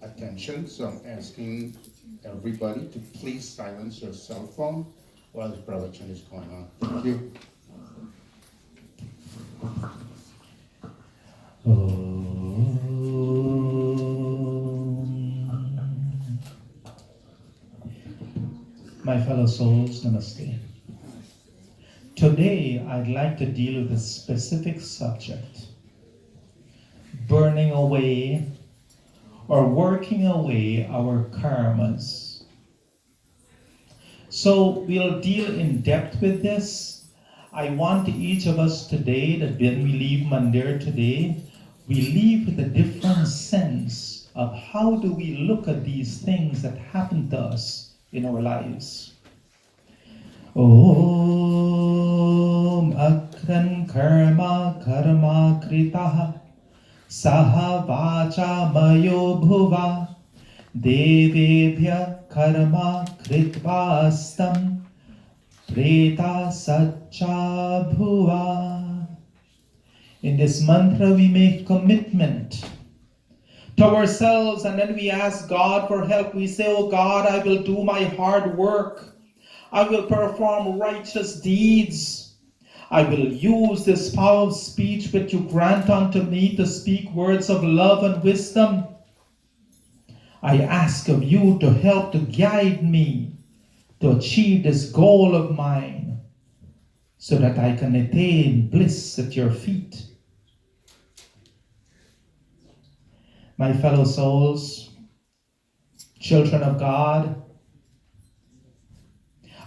attention, so I'm asking everybody to please silence your cell phone while the Pravachan is going on. Thank you. My fellow souls, namaste. Today, I'd like to deal with a specific subject, burning away or working away our karmas. So we'll deal in depth with this. I want each of us today, that when we leave Mandir today, we leave with a different sense of how do we look at these things that happen to us in our lives. Om akran karma karma kritaha saha vacha mayo bhuva devebhya karma kritvastam preta sacha bhuva. In this mantra we make commitment to ourselves, and then we ask God for help. We say, oh God, I will do my hard work. I will perform righteous deeds. I will use this power of speech which you grant unto me to speak words of love and wisdom. I ask of you to help to guide me to achieve this goal of mine so that I can attain bliss at your feet. My fellow souls, children of God,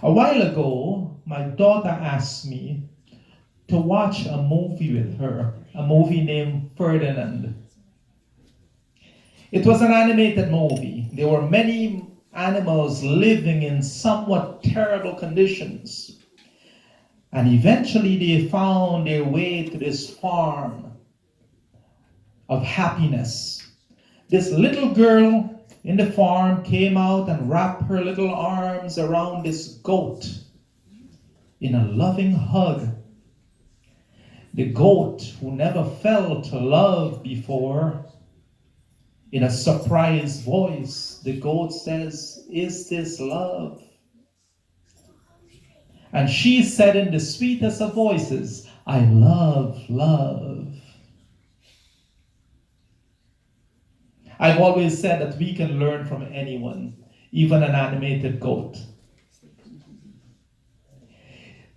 a while ago, my daughter asked me to watch a movie with her, a movie named Ferdinand. It was an animated movie. There were many animals living in somewhat terrible conditions. And eventually they found their way to this farm of happiness. This little girl in the farm came out and wrapped her little arms around this goat in a loving hug. The goat, who never felt love before, in a surprised voice, the goat says, "Is this love?" And she said in the sweetest of voices, "I love love." I've always said that we can learn from anyone, even an animated goat.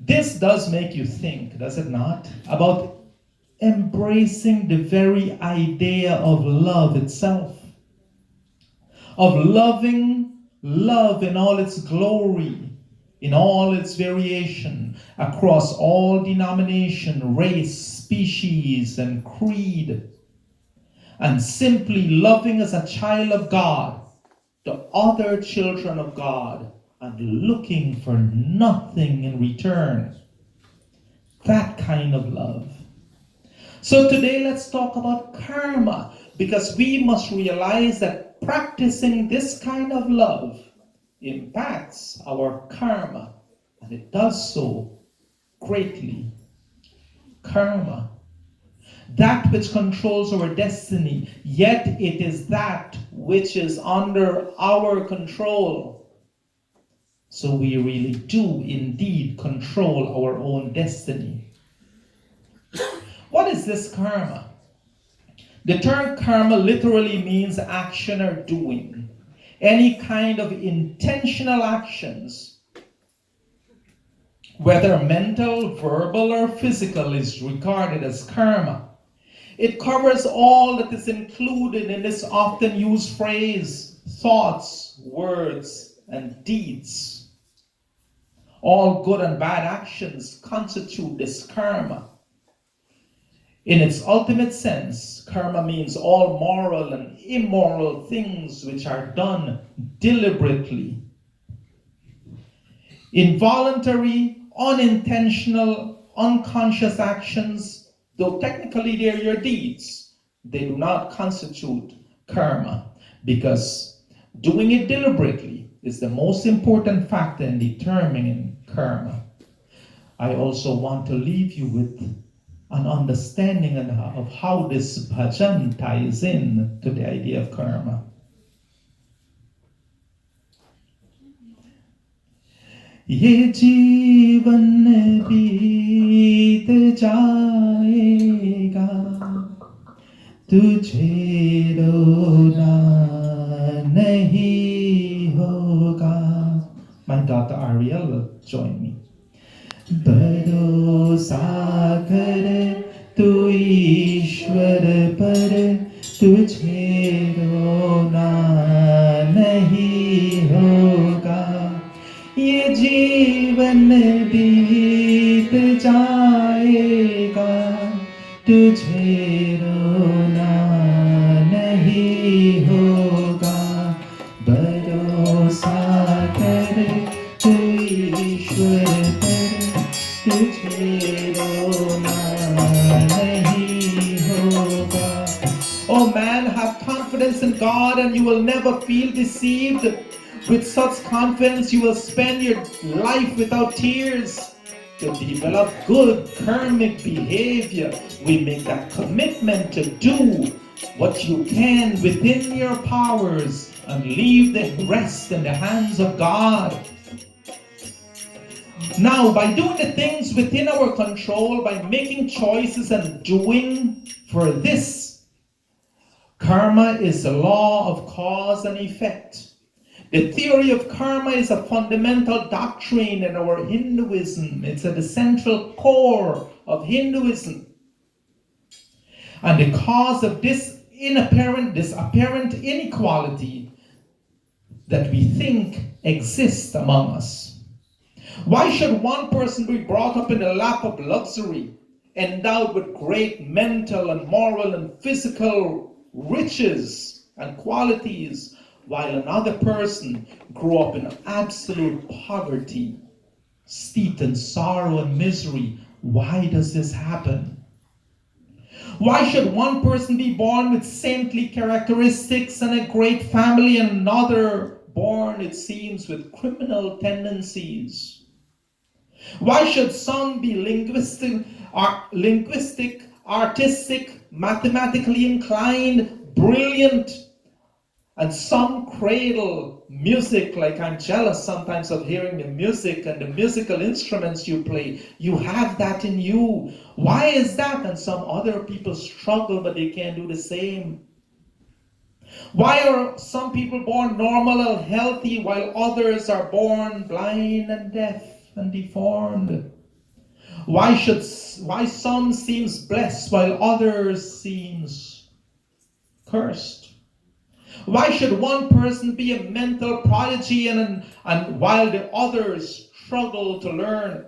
This does make you think, does it not, about embracing the very idea of love itself, of loving love in all its glory, in all its variation, across all denomination, race, species, and creed, and simply loving as a child of God the other children of God and looking for nothing in return. That kind of love. So today let's talk about karma, because we must realize that practicing this kind of love impacts our karma, and it does so greatly. Karma, that which controls our destiny, yet it is that which is under our control. So we really do indeed control our own destiny. What is this karma? The term karma literally means action or doing. Any kind of intentional actions, whether mental, verbal, or physical, is regarded as karma. It covers all that is included in this often used phrase: thoughts, words, and deeds. All good and bad actions constitute this karma. In its ultimate sense, karma means all moral and immoral things which are done deliberately. Involuntary, unintentional, unconscious actions, though technically they're your deeds, they do not constitute karma, because doing it deliberately is the most important factor in determining karma. I also want to leave you with an understanding of how this bhajan ties in to the idea of karma. ये जीवन बीत जाएगा, तुझे रोना नहीं होगा. My daughter Arya will join me. भरोसा कर तू ईश्वर पर, तुझे रोना नहीं होगा. ये जीवन बीत जाएगा, तुझे रोना नहीं होगा. भरोसा कर तू ईश्वर पर, तुझे रोना नहीं होगा. Oh man, have confidence in God and you will never feel deceived. With such confidence, you will spend your life without tears. To develop good karmic behavior, we make that commitment to do what you can within your powers and leave the rest in the hands of God. Now, by doing the things within our control, by making choices and doing for this, karma is the law of cause and effect. The theory of karma is a fundamental doctrine in our Hinduism. It's at the central core of Hinduism. And the cause of this apparent inequality that we think exists among us. Why should one person be brought up in the lap of luxury, endowed with great mental and moral and physical riches and qualities, while another person grew up in absolute poverty, steeped in sorrow and misery? Why does this happen? Why should one person be born with saintly characteristics and a great family, and another born, it seems, with criminal tendencies? Why should some be linguistic, artistic, mathematically inclined, brilliant, and some cradle music? Like, I'm jealous sometimes of hearing the music and the musical instruments you play. You have that in you. Why is that? And some other people struggle, but they can't do the same. Why are some people born normal and healthy, while others are born blind and deaf and deformed? Why some seems blessed while others seems cursed? Why should one person be a mental prodigy and while the others struggle to learn?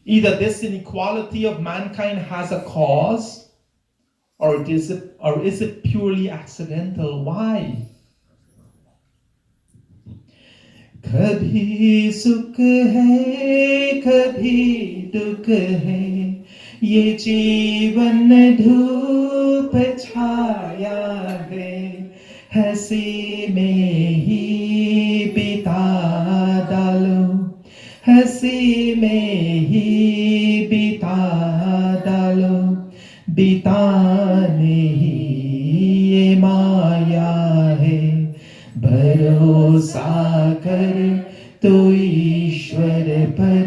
Either this inequality of mankind has a cause, or is it purely accidental? Why? कभी सुख है कभी दुख है, ये जीवन धूप छाया है, हंसी में ही बिता डालो, हंसी में ही बिता डालो, बिताने ही ये माया है. भरोसा कर तो ईश्वर पर,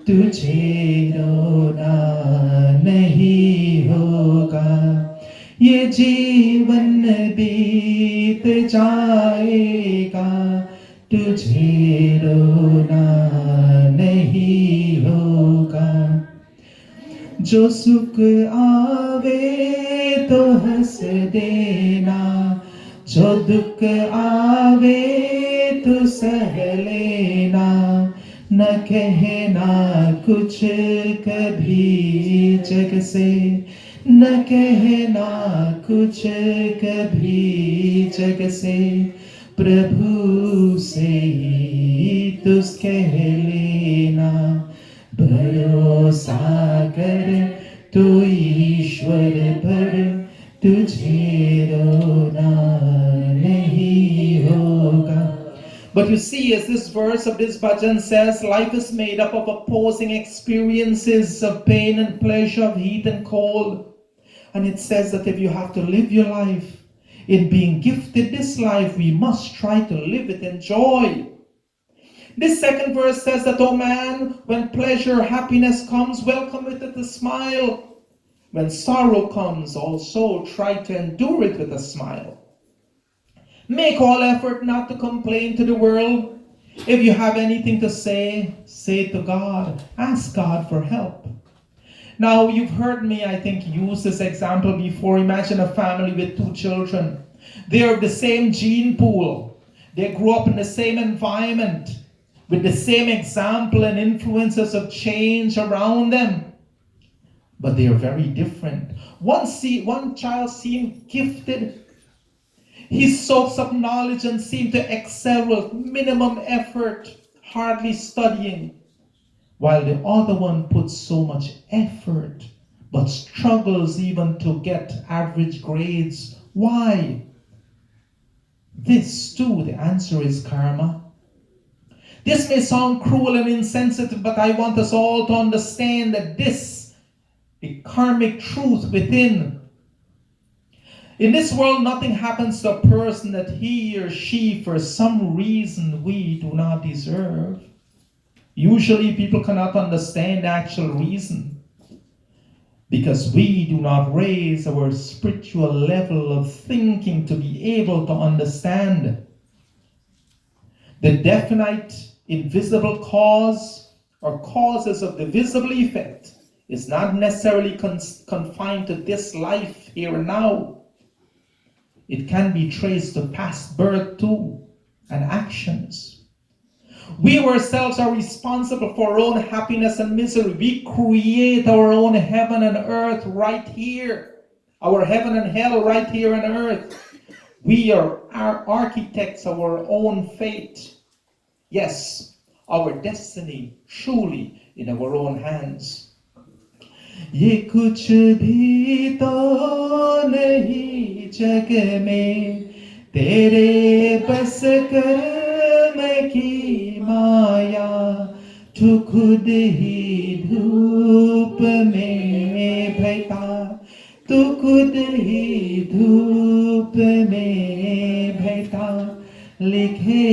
तुझे रोना नहीं होगा. ये जीवन बीत जाएगा, तुझे रोना नहीं होगा. जो सुख आवे तो हंस देना, जो दुख आवे तो सह लेना, न कहना कुछ कभी जग से, न कहना कुछ कभी जग से, प्रभु से ही तुझ कह लेना. भरोसा कर तो ईश्वर पर, तुझे रोना नहीं होगा. But you see, as this verse of this bhajan says, life is made up of opposing experiences of pain and pleasure, of heat and cold. And it says that if you have to live your life, in being gifted this life, we must try to live it in joy. This second verse says that, oh man, when pleasure, happiness comes, welcome it with a smile. When sorrow comes, also try to endure it with a smile. Make all effort not to complain to the world. If you have anything to say, say it to God. Ask God for help. Now, you've heard me, I think, use this example before. Imagine a family with 2 children. They're the same gene pool. They grew up in the same environment, with the same example and influences of change around them. But they are very different. One child seemed gifted. He soaks up knowledge and seemed to excel with minimum effort, hardly studying. While the other one puts so much effort, but struggles even to get average grades. Why? This too, the answer is karma. This may sound cruel and insensitive, but I want us all to understand that this, the karmic truth within. In this world, nothing happens to a person that he or she, for some reason, we do not deserve. Usually people cannot understand the actual reason because we do not raise our spiritual level of thinking to be able to understand. The definite, invisible cause or causes of the visible effect is not necessarily confined to this life here and now. It can be traced to past birth too and actions. We ourselves are responsible for our own happiness and misery. We create our own heaven and earth right here. Our heaven and hell right here on earth. We are our architects of our own fate. Yes, our destiny truly in our own hands. ये कुछ भी तो नहीं जग में तेरे बस कर्म की माया तू खुद ही धूप में बहता तू खुद ही धूप में बहता लिखे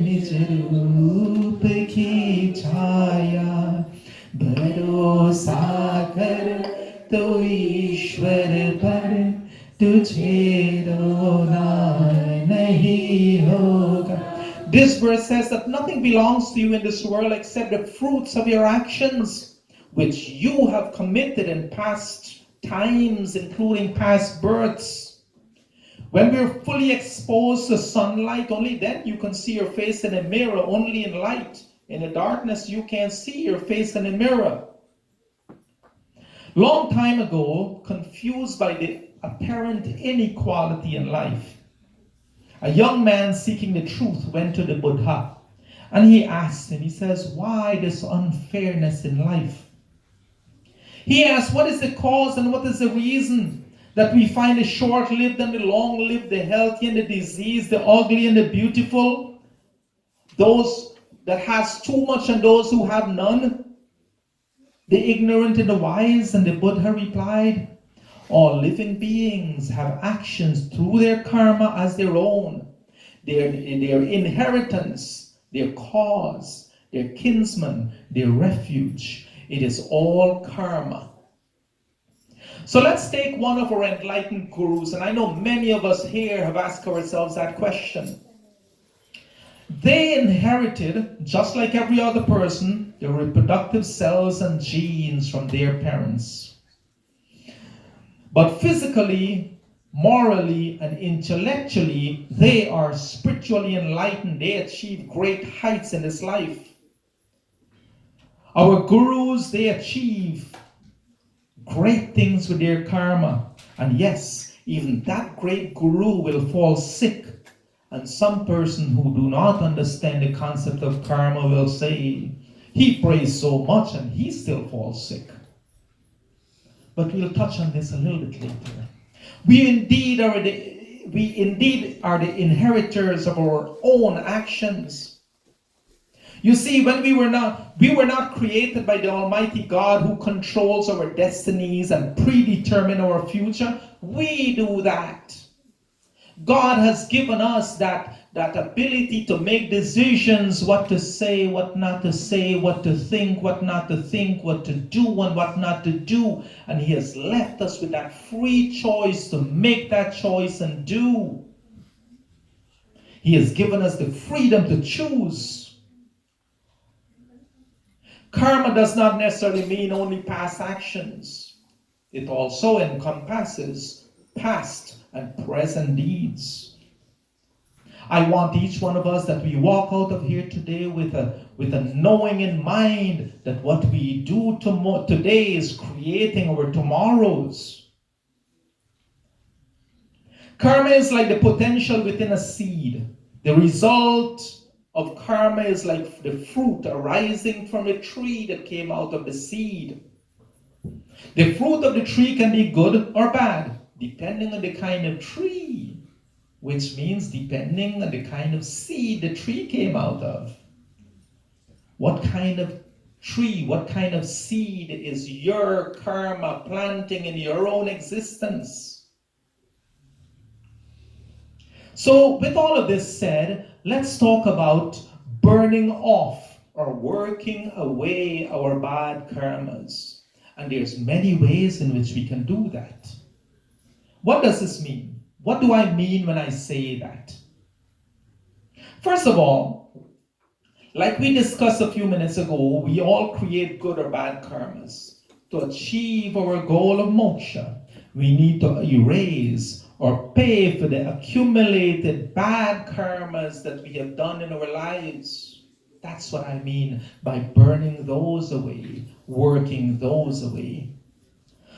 निज रूप की छाया भरोसा कर तो ईश्वर पर तुझे रोना नहीं होगा. This verse says that nothing belongs to you in this world except the fruits of your actions, which you have committed in past times, including past births. When we're fully exposed to sunlight, only then you can see your face in a mirror, only in light. In the darkness, you can't see your face in a mirror. Long time ago, confused by the apparent inequality in life, a young man seeking the truth went to the Buddha and he asked him, he says, why this unfairness in life? He asked, what is the cause and what is the reason that we find the short-lived and the long-lived, the healthy and the diseased, the ugly and the beautiful, those that has too much and those who have none, the ignorant and the wise? And the Buddha replied, all living beings have actions through their karma as their own, their inheritance, their cause, their kinsman, their refuge. It is all karma. So let's take one of our enlightened gurus, and I know many of us here have asked ourselves that question. They inherited, just like every other person, their reproductive cells and genes from their parents. But physically, morally, and intellectually, they are spiritually enlightened. They achieve great heights in this life. Our gurus, they achieve great things with their karma. And yes, even that great guru will fall sick. And some person who do not understand the concept of karma will say, he prays so much and he still falls sick. But we'll touch on this a little bit later. We indeed are the inheritors of our own actions. You see, when we were not created by the Almighty God who controls our destinies and predetermine our future. We do that. God has given us that ability to make decisions, what to say, what not to say, what to think, what not to think, what to do and what not to do. And he has left us with that free choice to make that choice and do. He has given us the freedom to choose. Karma does not necessarily mean only past actions. It also encompasses past and present deeds. I want each one of us that we walk out of here today with a knowing in mind that what we do today is creating our tomorrows. Karma is like the potential within a seed. The result of karma is like the fruit arising from the tree that came out of the seed. The fruit of the tree can be good or bad, depending on the kind of tree. Which means depending on the kind of seed the tree came out of. What kind of tree, what kind of seed is your karma planting in your own existence? So with all of this said, let's talk about burning off or working away our bad karmas. And there's many ways in which we can do that. What does this mean? What do I mean when I say that? First of all, like we discussed a few minutes ago, we all create good or bad karmas. To achieve our goal of moksha, we need to erase or pay for the accumulated bad karmas that we have done in our lives. That's what I mean by burning those away, working those away.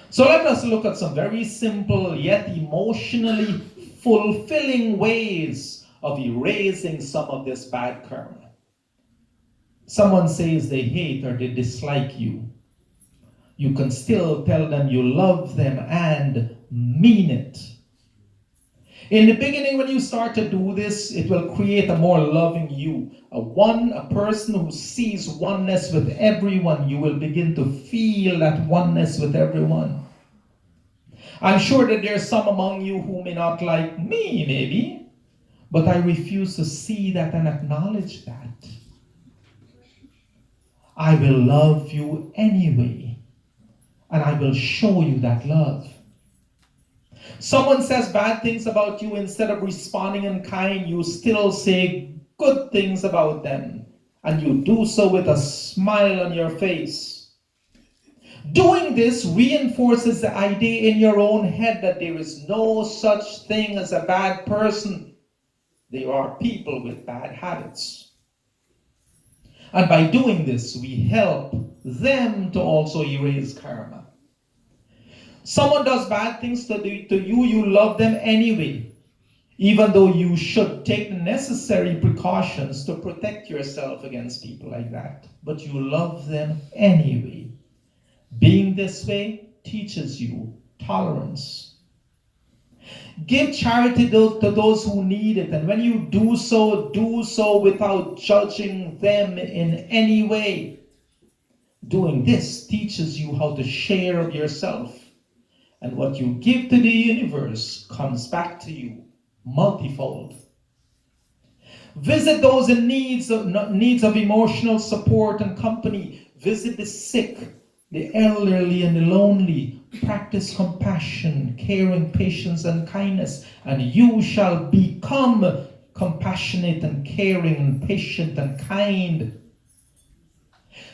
So let us look at some very simple yet emotionally fulfilling ways of erasing some of this bad karma. Someone says they hate or they dislike you. You can still tell them you love them and mean it. In the beginning, when you start to do this, it will create a more loving you. A person who sees oneness with everyone. You will begin to feel that oneness with everyone. I'm sure that there's some among you who may not like me, maybe, but I refuse to see that and acknowledge that. I will love you anyway, and I will show you that love. Someone says bad things about you, instead of responding in kind, you still say good things about them, and you do so with a smile on your face. Doing this reinforces the idea in your own head that there is no such thing as a bad person. There are people with bad habits. And by doing this, we help them to also erase karma. Someone does bad things to you, you love them anyway, even though you should take the necessary precautions to protect yourself against people like that. But you love them anyway. Being this way teaches you tolerance. Give charity to those who need it, and when you do so without judging them in any way. Doing this teaches you how to share of yourself, and what you give to the universe comes back to you multifold. Visit those in needs of emotional support and company. Visit the sick, the elderly and the lonely. Practice compassion, caring, patience, and kindness, and you shall become compassionate and caring and patient and kind.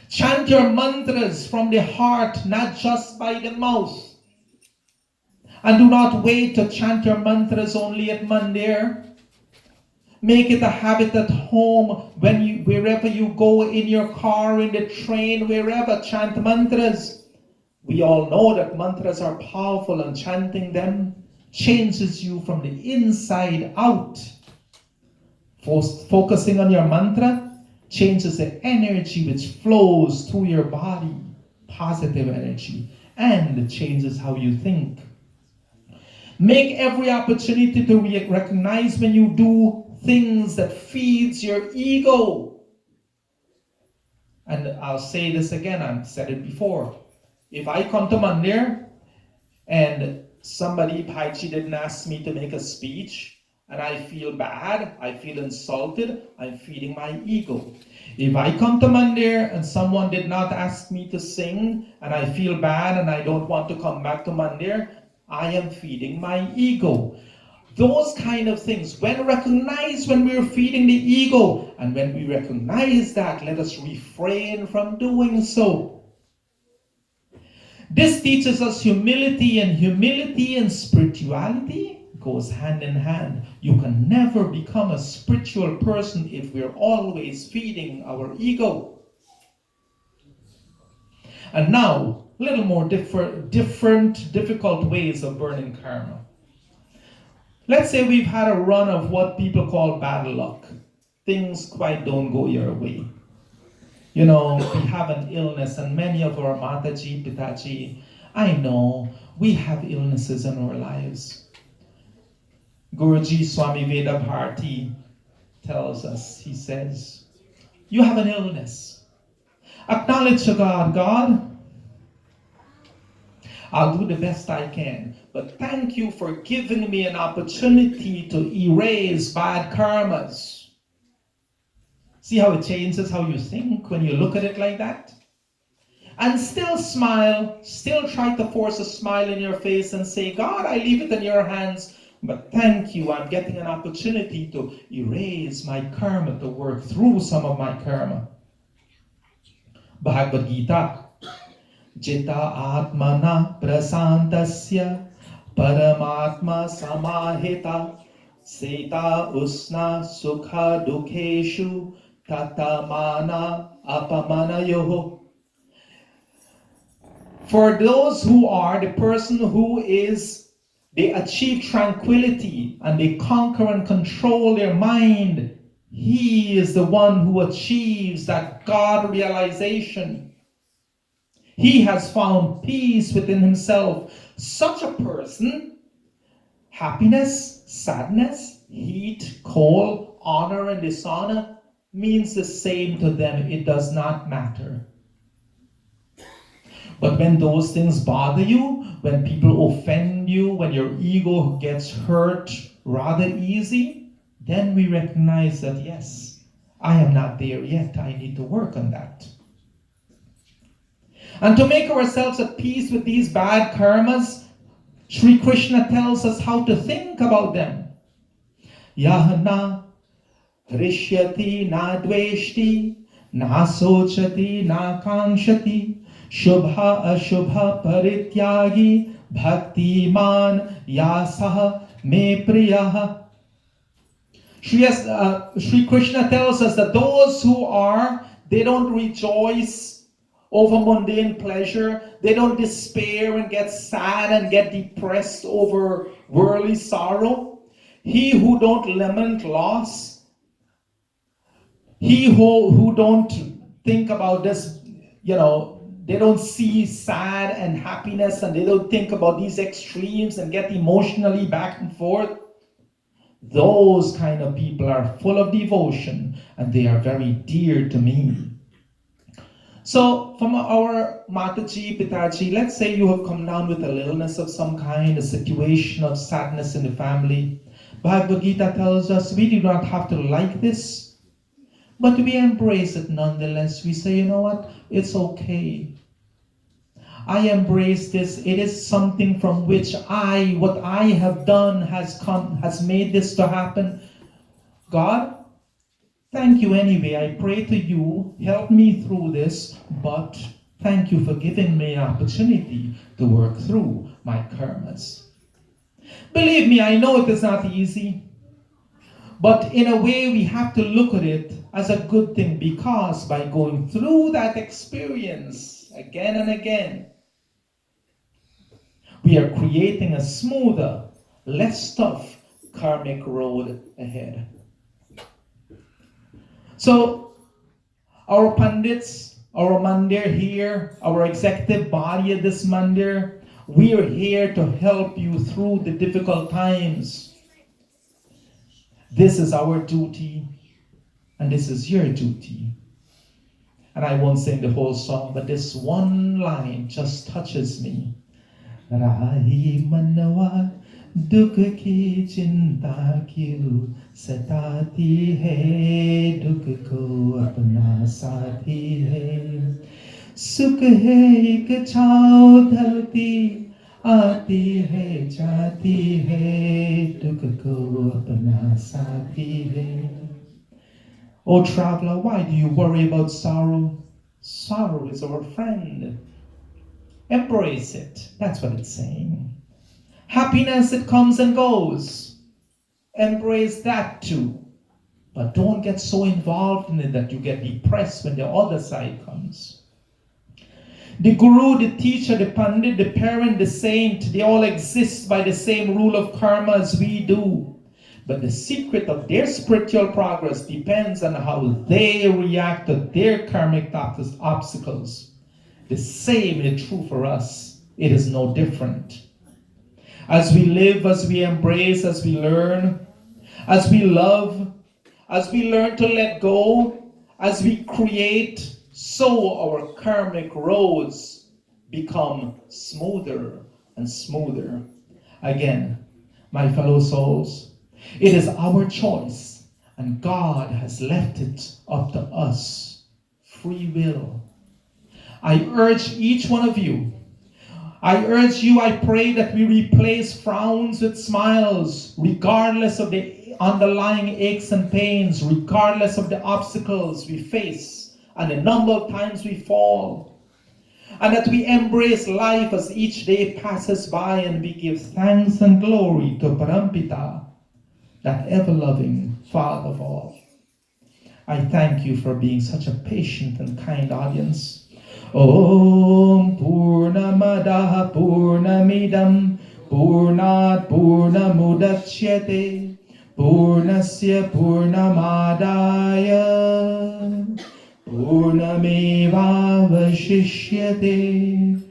Chant your mantras from the heart, not just by the mouth. And do not wait to chant your mantras only at Mandir. Make it a habit at home, wherever you go, in your car, in the train, wherever, chant mantras. We all know that mantras are powerful, and chanting them changes you from the inside out. Focusing on your mantra changes the energy which flows through your body, positive energy, and changes how you think. Make every opportunity to recognize when you do things that feeds your ego. And I'll say this again, I've said it before. If I come to Mandir and somebody, Paichi, didn't ask me to make a speech, and I feel bad, I feel insulted, I'm feeding my ego. If I come to Mandir and someone did not ask me to sing, and I feel bad and I don't want to come back to Mandir, I am feeding my ego. Those kind of things, when recognized when we're feeding the ego, and when we recognize that, let us refrain from doing so. This teaches us humility, and humility and spirituality goes hand in hand. You can never become a spiritual person if we're always feeding our ego. And now, a little more different, difficult ways of burning karma. Let's say we've had a run of what people call bad luck. Things quite don't go your way. You know, we have an illness, and many of our Mataji, Pitaji, I know, we have illnesses in our lives. Guruji Swami Veda Bharti tells us, he says, you have an illness. Acknowledge to God, God, I'll do the best I can, but thank you for giving me an opportunity to erase bad karmas. See how it changes how you think when you look at it like that? And still smile, still try to force a smile in your face and say, God, I leave it in your hands, but thank you, I'm getting an opportunity to erase my karma, to work through some of my karma. Bhagavad Gita. Jita atmana prasantasya paramatma samahita seta usna sukha dukheshu tatamana apamanayoho. For those who are the person who is, they achieve tranquility and they conquer and control their mind, he is the one who achieves that God realization. He has found peace within himself. Such a person, happiness, sadness, heat, cold, honor and dishonor means the same to them. It does not matter. But when those things bother you, when people offend you, when your ego gets hurt rather easy, then we recognize that, yes, I am not there yet. I need to work on that. And to make ourselves at peace with these bad karmas, Sri Krishna tells us how to think about them. Yahana rishyati na dveshti na sochati na kankshati shubha ashubha parityagi bhaktiman yasaha me priyaha. Sri Krishna tells us that those who are, they don't rejoice over mundane pleasure. They don't despair and get sad and get depressed over worldly sorrow. He who don't lament loss, he who don't think about this, they don't see sad and happiness, and they don't think about these extremes and get emotionally back and forth. Those kind of people are full of devotion, and they are very dear to me. So from our Mataji, Pitaji, let's say you have come down with an illness of some kind, a situation of sadness in the family. Bhagavad Gita tells us we do not have to like this, but we embrace it nonetheless. We say, you know what, it's okay. I embrace this. It is something from which what I have done has made this to happen. God, thank you anyway. I pray to you, help me through this, but thank you for giving me an opportunity to work through my karmas. Believe me, I know it is not easy, but in a way we have to look at it as a good thing, because by going through that experience again and again, we are creating a smoother, less tough karmic road ahead. So, our Pandits, our Mandir here, our executive body at this Mandir, we are here to help you through the difficult times. This is our duty, and this is your duty. And I won't sing the whole song, but this one line just touches me. Rahi manawa दुख की चिंता क्यों सताती है, दुख को अपना साथी है। सुख है एक छाँव ढलती, आती है जाती है, दुख को अपना साथी है। Oh traveler, why do you worry about sorrow? Sorrow is our friend. Embrace it. That's what it's saying. Happiness, it comes and goes. Embrace that too. But don't get so involved in it that you get depressed when the other side comes. The guru, the teacher, the pandit, the parent, the saint, they all exist by the same rule of karma as we do. But the secret of their spiritual progress depends on how they react to their karmic obstacles. The same is true for us. It is no different. As we live, as we embrace, as we learn, as we love, as we learn to let go, as we create, so our karmic roads become smoother and smoother. Again, my fellow souls, it is our choice, and God has left it up to us. Free will. I urge each one of you, I urge you, I pray that we replace frowns with smiles, regardless of the underlying aches and pains, regardless of the obstacles we face and the number of times we fall. And that we embrace life as each day passes by, and we give thanks and glory to Parampita, that ever-loving Father of all. I thank you for being such a patient and kind audience. Om Purnamadaha Purnamidam Purnat Purnamudachyate Purnasya Purnamadaya Purnameva Vashishyate.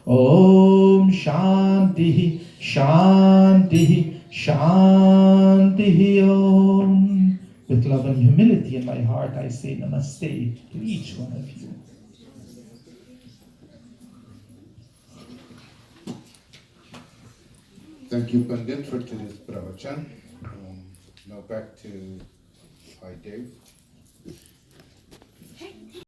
Om Shanti Shanti Shanti Om. With love and humility in my heart, I say namaste to each one of you. Thank you, Pandit, for today's Pravachan. Now back to Dave.